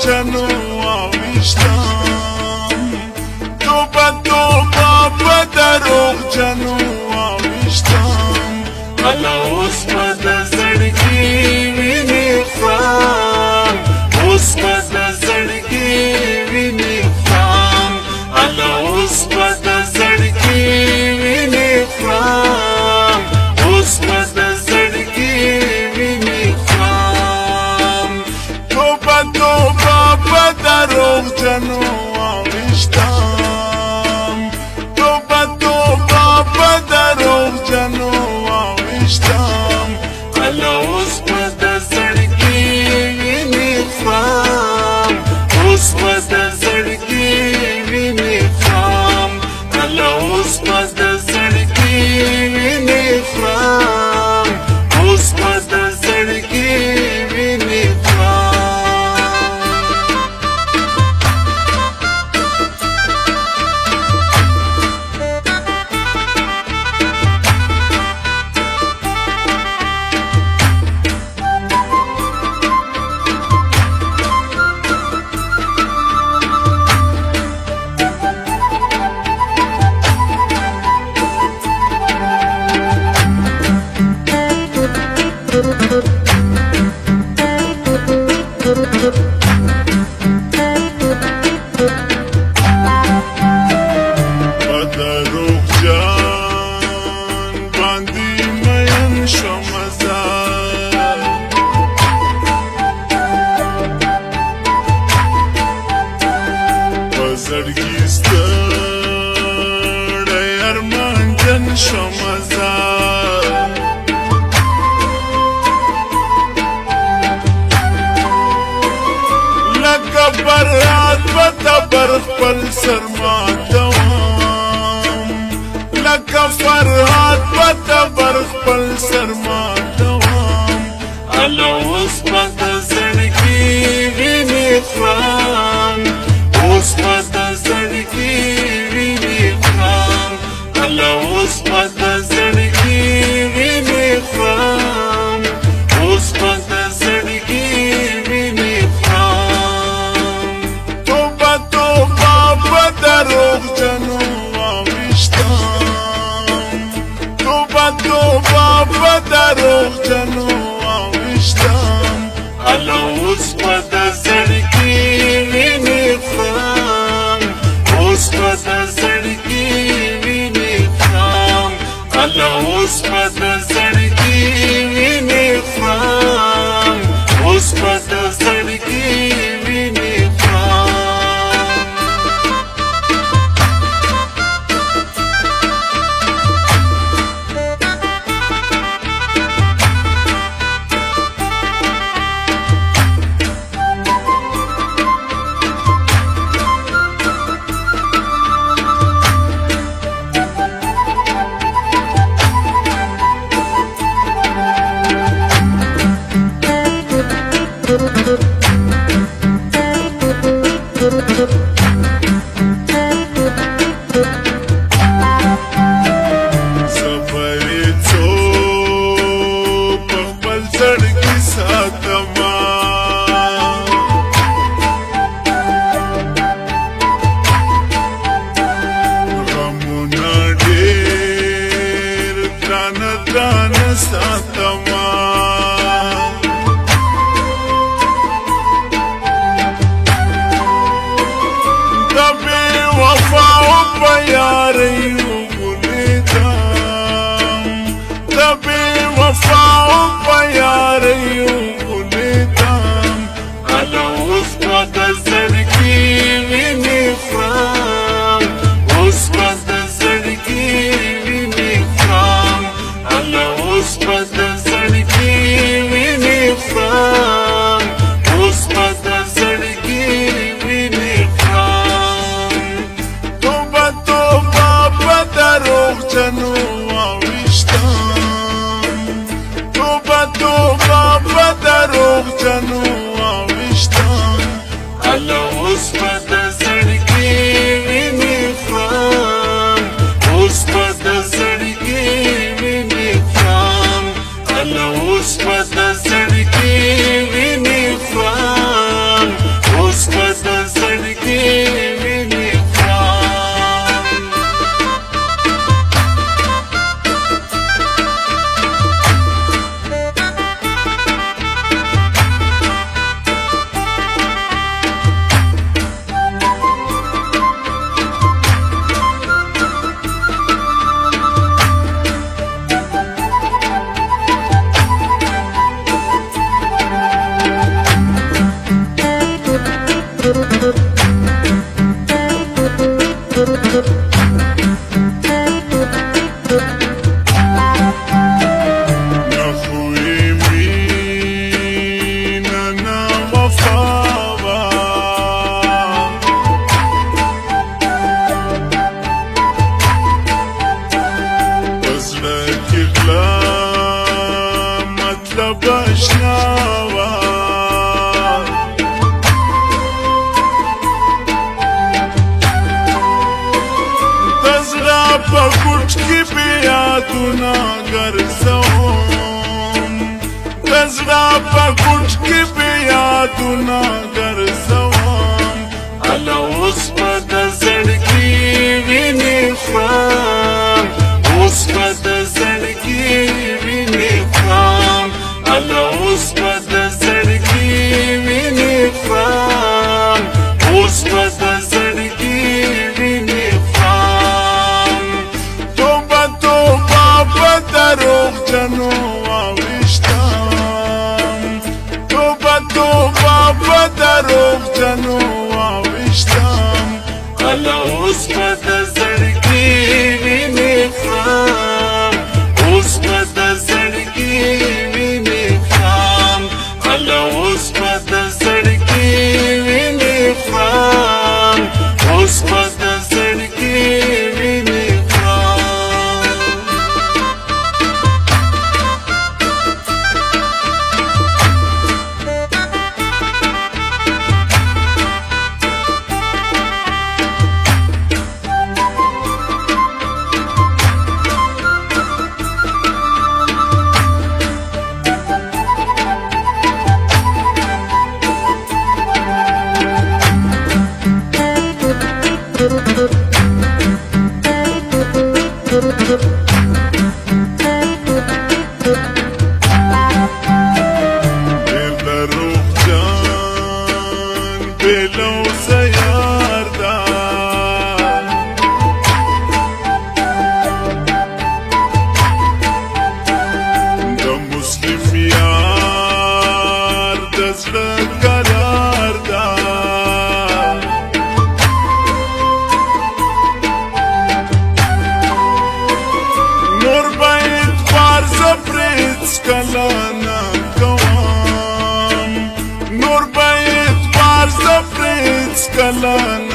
جنو آویشتم توبه په دروغ جنو آویشتم الله اوس په د زړګي وینې خورم اوس په د زړګي وینې خورم الله اوس په د زړګي وینې خورم اوس په د زړګي وینې خورم توبه په دروغ جنو آویشتم توبه په دروغ جنو آویشتم الله اوس په د زړګي وینې خورم اوس په د زړګي وینې خورم الله اوس په د زړګي وینې خورم اوس په د زړګي وینې خورم بدروغ جان باندې مین شوم زار په زړګي ستړی ارمان جن شوم زار لکه برات په تبر خپل سر ماتوم لکه فرحات په تبر خپل سر ماتوم الله اوس په د زړګي وینې خورم اوس په د زړګي وینې خورم الله اوس په د زړګي وینې خورم اوس په د زړګي وینې خورم توبه په دروغ جنو آویشتم توبه په دروغ جنو آویشتم الله اوس په د زړګي وینې خورم اوس په د زړګي وینې خورم الله اوس په د زړګي وینې خورم اوس په د زړګي وینې خورم سفرې څو په خپل زړګي ساتما غمونه ډېر درانه ساتما وفاو په یاریو ولیدم د بې وفاو په یاریو ولیدم الله اوس په د زړګي وینې خورم اوس په د زړګي وینې خورم الله اوس په د زړګي وینې خورم اوس په د زړګي وینې خورم توبه په دروغ جنو آویشتم توبه په دروغ جنو آویشتم الله اوس په د زړګي وینې یادونه ګرځوم د زړه په کوټ کې به یادونه ګرځوم الله اوس به د زړګي وینې خورم اوس به د زړګي وینې خورم الله اوس به د زړګي وینې خورم اوس به د زړګي وینې خورم توبه توبه په دروغجنو واوښتم توبه توبه په دروغجنو واوښتم الله اوس به د زړګي وینې خورم اوس به د زړګي وینې خورم الله اوس به د زړګي وینې خورم اوس به د زړګي وینې خورم کلا